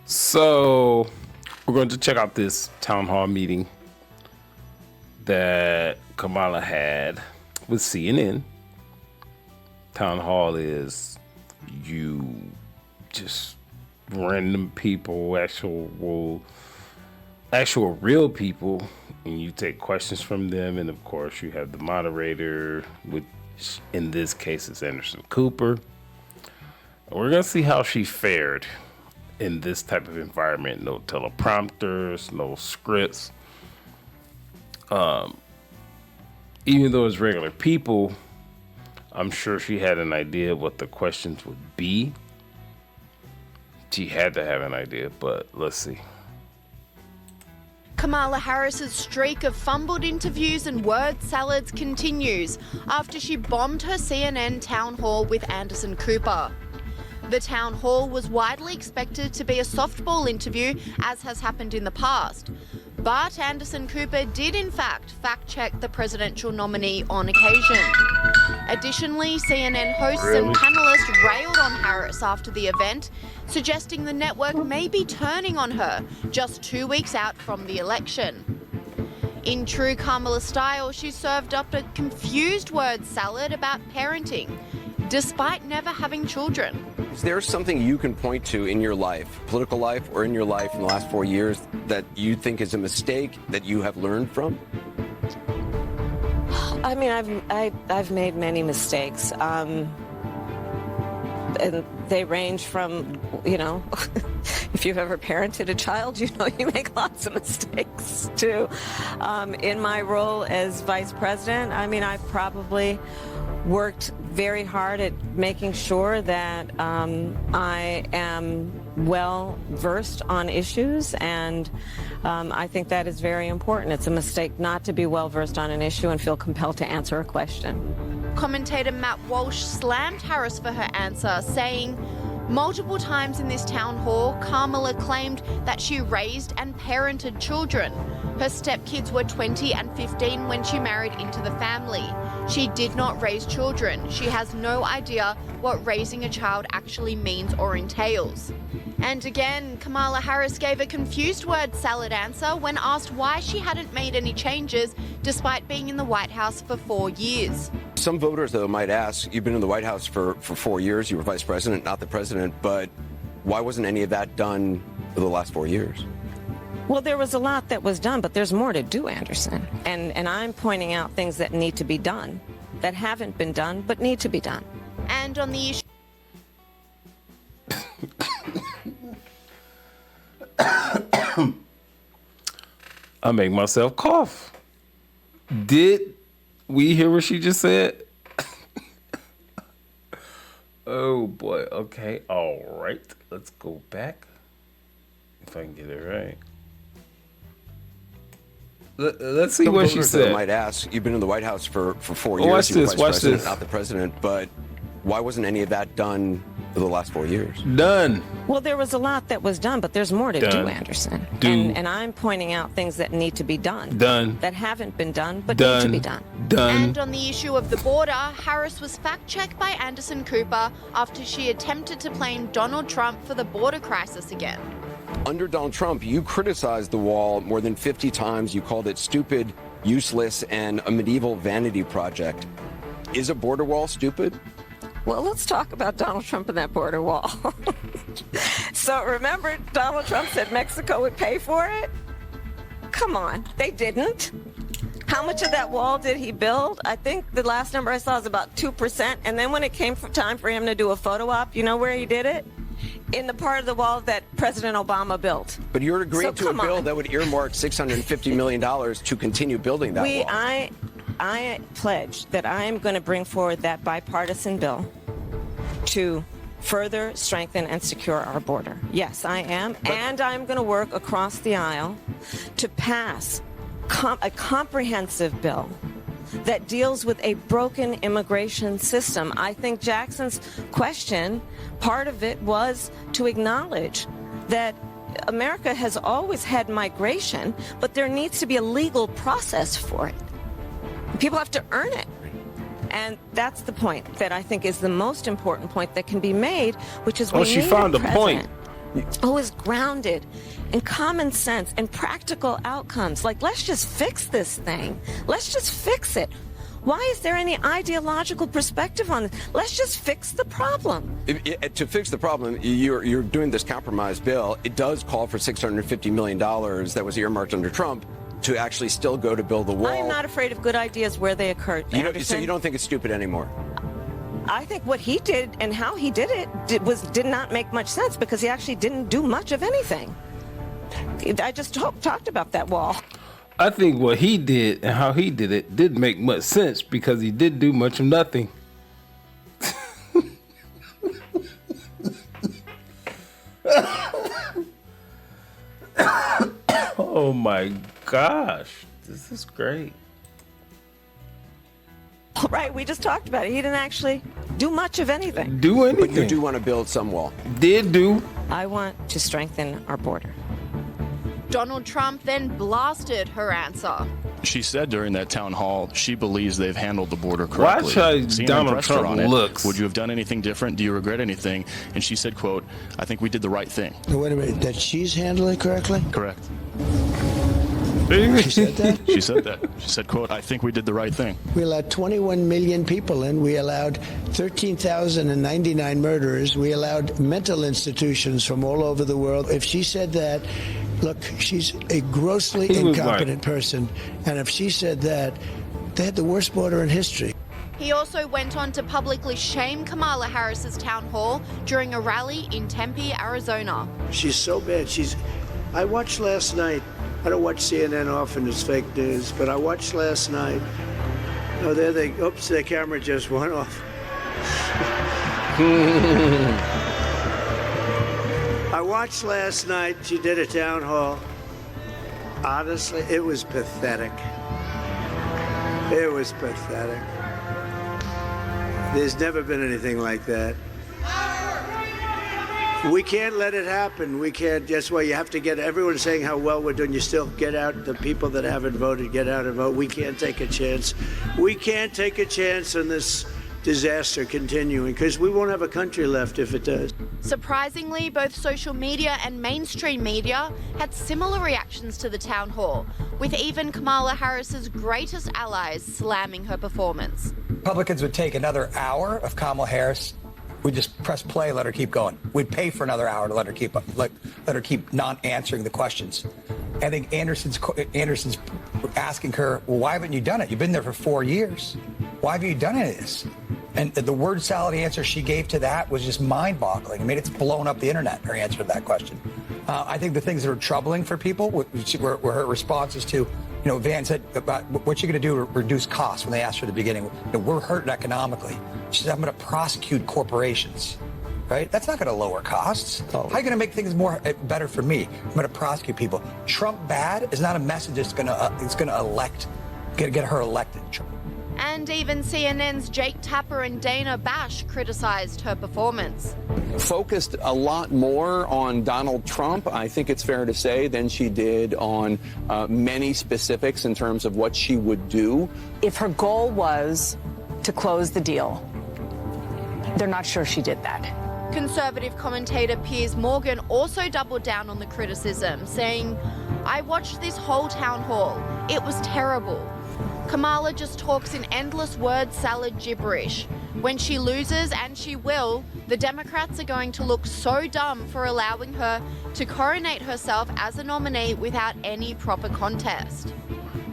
So we're going to check out this town hall meeting that Kamala had with CNN. Town hall is you just random people, actual real people, and you take questions from them. And of course, you have the moderator, which in this case is Anderson Cooper. And we're gonna see how she fared in this type of environment. No teleprompters, no scripts. Even though it's regular people, I'm sure she had an idea of what the questions would be. She had to have an idea, but let's see. Kamala Harris's streak of fumbled interviews and word salads continues after she bombed her CNN town hall with Anderson Cooper. The town hall was widely expected to be a softball interview, as has happened in the past. But Anderson Cooper did in fact fact-check the presidential nominee on occasion. Additionally, CNN hosts and panelists railed on Harris after the event, suggesting the network may be turning on her just 2 weeks out from the election. In true Kamala style, she served up a confused word salad about parenting, despite never having children. Is there something you can point to in your life, political life or in your life in the last 4 years, that you think is a mistake that you have learned from? I mean, I've made many mistakes, and they range from, if you've ever parented a child, you make lots of mistakes too. In my role as vice president, I've probably worked very hard at making sure that I am well versed on issues, and I think that is very important. It's a mistake not to be well versed on an issue and feel compelled to answer a question. Commentator Matt Walsh slammed Harris for her answer, saying, multiple times in this town hall, Kamala claimed that she raised and parented children. Her stepkids were 20 and 15 when she married into the family. She did not raise children. She has no idea what raising a child actually means or entails. And again, Kamala Harris gave a confused word salad answer when asked why she hadn't made any changes despite being in the White House for 4 years. Some voters, though, might ask, you've been in the White House for 4 years, you were vice president, not the president, but why wasn't any of that done for the last 4 years? Well, there was a lot that was done, but there's more to do, Anderson. And I'm pointing out things that need to be done, that haven't been done, but need to be done. And on the issue... I make myself cough. Did we hear what she just said? Oh boy. Okay. All right. Let's go back. If I can get it right. Let's see what she said. Might ask, you've been in the White House for 4 years. You were vice president, not the president, but why wasn't any of that done for the last 4 years? Done. Well, there was a lot that was done, but there's more to do, Anderson. And I'm pointing out things that need to be done. Done. That haven't been done, but need to be done. Done. And on the issue of the border, Harris was fact-checked by Anderson Cooper after she attempted to blame Donald Trump for the border crisis again. Under Donald Trump, you criticized the wall more than 50 times. You called it stupid, useless, and a medieval vanity project. Is a border wall stupid? Well, let's talk about Donald Trump and that border wall. So remember, Donald Trump said Mexico would pay for it? Come on, they didn't. How much of that wall did he build? I think the last number I saw was about 2%. And then when it came time for him to do a photo op, you know where he did it? In the part of the wall that President Obama built. But you're agreeing to a bill that would earmark $650 million to continue building that wall. I pledge that I am going to bring forward that bipartisan bill to further strengthen and secure our border. Yes, I am. And I'm going to work across the aisle to pass a comprehensive bill that deals with a broken immigration system. I think Jackson's question, part of it was to acknowledge that America has always had migration, but there needs to be a legal process for it. People have to earn it. And that's the point that I think is the most important point that can be made, which is we she found a point. who is grounded in common sense and practical outcomes. Like, let's just fix this thing. Let's just fix it. Why is there any ideological perspective on this? Let's just fix the problem. To fix the problem, you're doing this compromise bill. It does call for $650 million that was earmarked under Trump to actually still go to build the wall. I'm not afraid of good ideas where they occurred. So you don't think it's stupid anymore? I think what he did and how he did it did not make much sense, because he actually didn't do much of anything. I just talked about that wall. I think what he did and how he did it didn't make much sense, because he did do much of nothing. Oh my gosh, this is great. Right, we just talked about it. He didn't actually do much of anything. Do anything. But you do want to build some wall. Did do. I want to strengthen our border. Donald Trump then blasted her answer. She said during that town hall she believes they've handled the border correctly. Watch how CNN Donald pressed her Trump on it. looks. Would you have done anything different? Do you regret anything? And she said, quote, I think we did the right thing. Wait a minute, that she's handling it correctly? Correct. She said that? She said that. She said, quote, I think we did the right thing. We allowed 21 million people in. We allowed 13,099 murderers. We allowed mental institutions from all over the world. If she said that, look, she's a grossly incompetent person. And if she said that, they had the worst border in history. He also went on to publicly shame Kamala Harris's town hall during a rally in Tempe, Arizona. She's so bad. I watched last night. I don't watch CNN often, it's fake news, but I watched last night. Oh, oops, their camera just went off. I watched last night, she did a town hall. Honestly, it was pathetic. It was pathetic. There's never been anything like that. We can't let it happen. We can't. That's why you have to get everyone saying how well we're doing. You still get out the people that haven't voted, get out and vote. We can't take a chance. We can't take a chance on this disaster continuing, because we won't have a country left if it does. Surprisingly, both social media and mainstream media had similar reactions to the town hall, with even Kamala Harris's greatest allies slamming her performance. Republicans would take another hour of Kamala Harris. We'd just press play, let her keep going. We'd pay for another hour to let her keep not answering the questions. I think Anderson's asking her, well, why haven't you done it? You've been there for 4 years. Why have you done any of this? And the word salad answer she gave to that was just mind-boggling. I mean, it's blown up the internet, her answer to that question. I think the things that are troubling for people were her responses to, Van said about what you're going to do to reduce costs when they asked her at the beginning. We're hurting economically. She said, I'm going to prosecute corporations. Right? That's not going to lower costs. How are you going to make things better for me? I'm going to prosecute people. Trump bad is not a message that's going to get her elected. And even CNN's Jake Tapper and Dana Bash criticized her performance. Focused a lot more on Donald Trump, I think it's fair to say, than she did on many specifics in terms of what she would do. If her goal was to close the deal, they're not sure she did that. Conservative commentator Piers Morgan also doubled down on the criticism, saying, I watched this whole town hall. It was terrible. Kamala just talks in endless word salad gibberish. When she loses, and she will, the Democrats are going to look so dumb for allowing her to coronate herself as a nominee without any proper contest.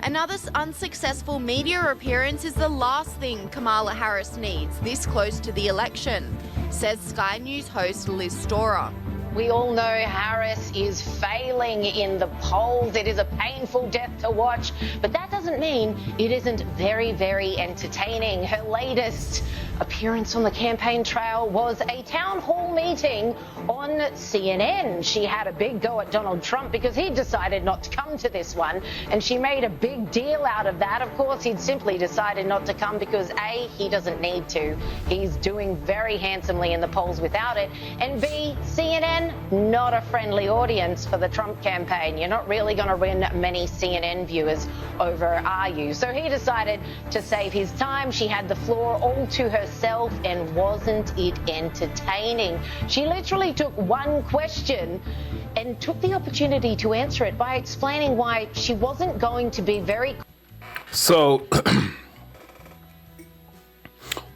Another unsuccessful media appearance is the last thing Kamala Harris needs this close to the election, says Sky News host Liz Storer. We all know Harris is failing in the polls. It is a painful death to watch, but that doesn't mean it isn't very, very entertaining. Her latest appearance on the campaign trail was a town hall meeting on CNN. She had a big go at Donald Trump because he decided not to come to this one, and she made a big deal out of that. Of course, he'd simply decided not to come because A, he doesn't need to. He's doing very handsomely in the polls without it, and B, CNN CNN, not a friendly audience for the Trump campaign. You're not really going to win many CNN viewers over, are you? So he decided to save his time. She had the floor all to herself, and wasn't it entertaining? She literally took one question and took the opportunity to answer it by explaining why she wasn't going to be very... So,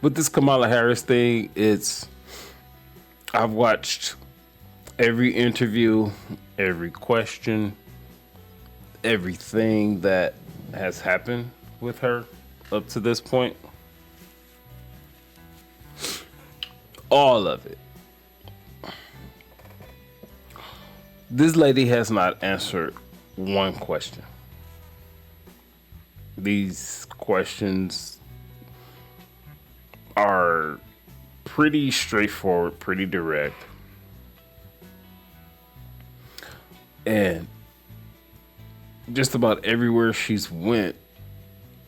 with this Kamala Harris thing, I've watched every interview, every question, everything that has happened with her up to this point. All of it. This lady has not answered one question. These questions are pretty straightforward, pretty direct. And just about everywhere she's went,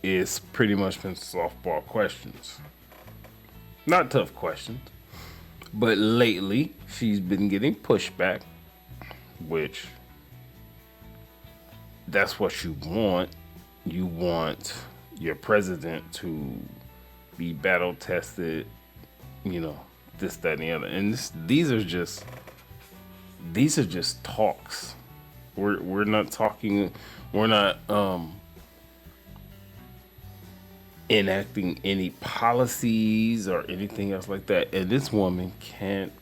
it's pretty much been softball questions. Not tough questions. But lately, she's been getting pushback, which that's what you want. You want your president to be battle tested, this, that, and the other. And these are just talks. We're not talking. We're not enacting any policies or anything else like that. And this woman can't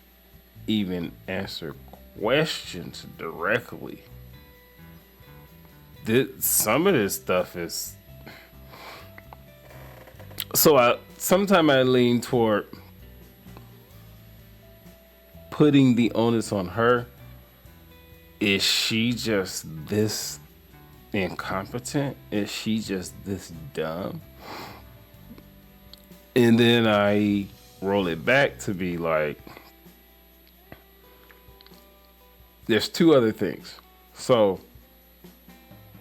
even answer questions directly. Some of this stuff is... So sometimes I lean toward putting the onus on her. Is she just this incompetent? Is she just this dumb? And then I roll it back to be like, there's two other things. So,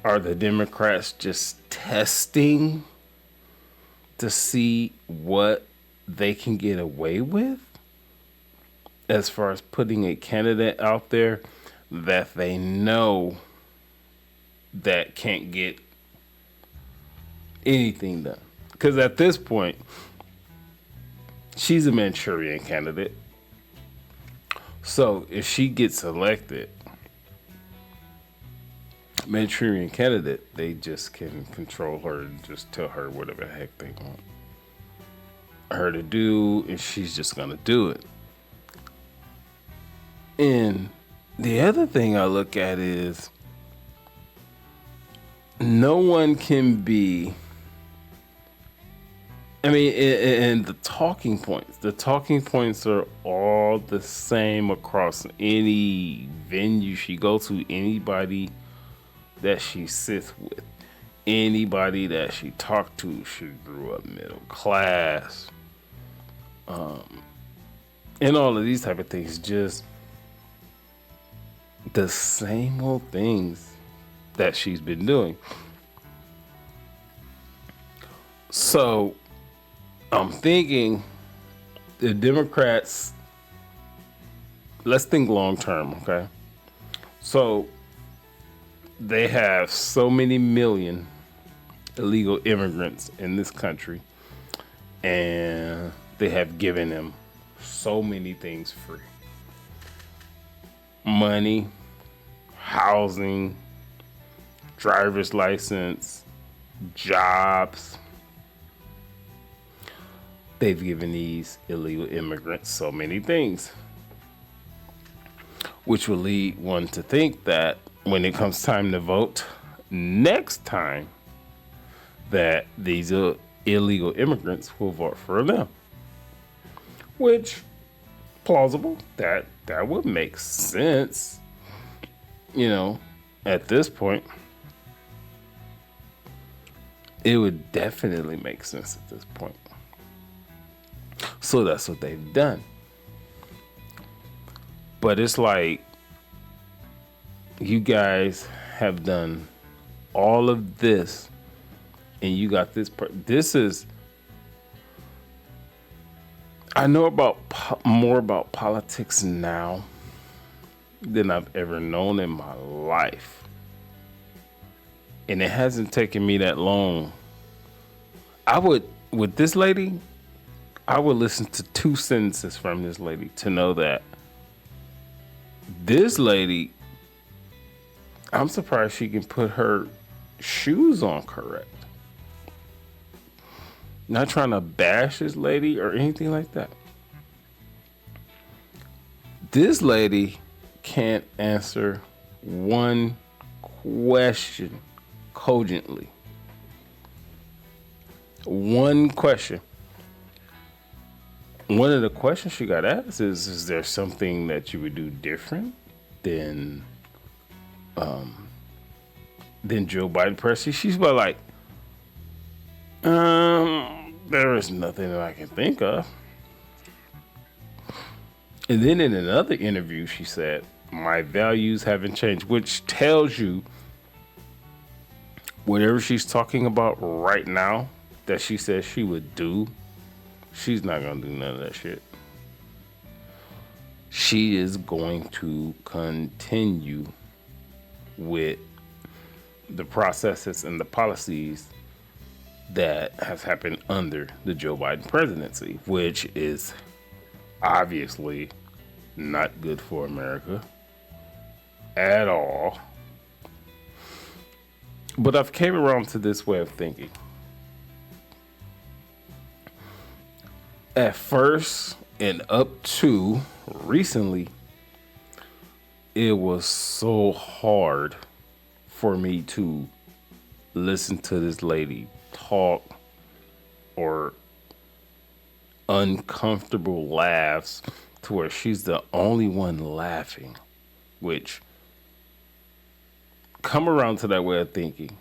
are the Democrats just testing to see what they can get away with as far as putting a candidate out there that they know that can't get anything done? Because at this point, she's a Manchurian candidate. So if she gets elected, Manchurian candidate, they just can control her and just tell her whatever the heck they want her to do, and she's just gonna do it. And the other thing I look at is no one can be... I mean, and the talking points are all the same across any venue she goes to, anybody that she sits with, anybody that she talked to. She grew up middle class, and all of these type of things, just the same old things that she's been doing. So I'm thinking the Democrats, let's think long term, okay? So they have so many million illegal immigrants in this country, and they have given them so many things free. Money, housing, driver's license, jobs. They've given these illegal immigrants so many things, which will lead one to think that when it comes time to vote next time, that these illegal immigrants will vote for them. Which, plausible, that would make sense, at this point. It would definitely make sense at this point. So that's what they've done. But it's like, you guys have done all of this, and you got this. This is... I know more about politics now than I've ever known in my life. And it hasn't taken me that long. With this lady, I would listen to 2 sentences from this lady to know that this lady, I'm surprised she can put her shoes on correct. Not trying to bash this lady or anything like that. This lady can't answer one question cogently. One question. One of the questions she got asked is there something that you would do different than Joe Biden presidency? She's about like, there is nothing that I can think of. And then in another interview, she said, my values haven't changed, which tells you whatever she's talking about right now that she says she would do, she's not going to do none of that shit. She is going to continue with the processes and the policies that has happened under the Joe Biden presidency, which is obviously not good for America at all. But I've came around to this way of thinking. At first and up to recently, it was so hard for me to listen to this lady talk or uncomfortable laughs to where she's the only one laughing, which come around to that way of thinking.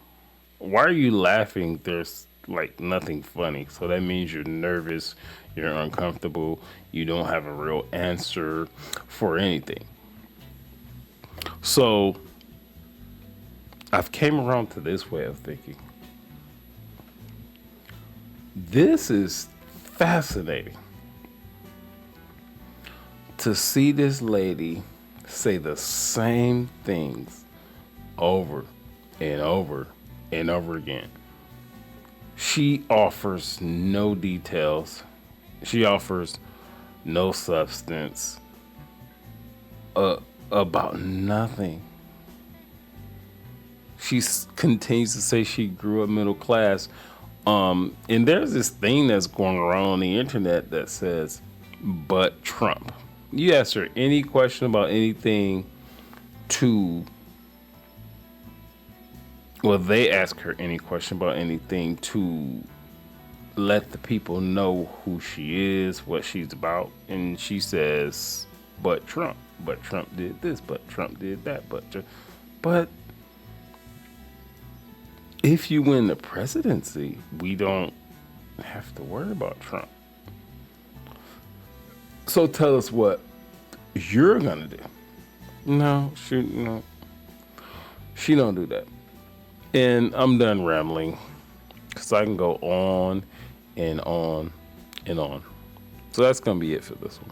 Why are you laughing? There's like nothing funny. So that means you're nervous, you're uncomfortable, you don't have a real answer for anything. So I've came around to this way of thinking. This is fascinating to see this lady say the same things over and over and over again. She offers no details. She offers no substance about nothing. She continues to say she grew up middle class. And there's this thing that's going around on the internet that says, but Trump. You ask her any question about anything they ask her any question about anything to let the people know who she is, what she's about. And she says, but Trump did this, but Trump did that, but if you win the presidency, we don't have to worry about Trump. So tell us what you're gonna do. No, she don't do that. And I'm done rambling because I can go on and on and on. So that's gonna be it for this one.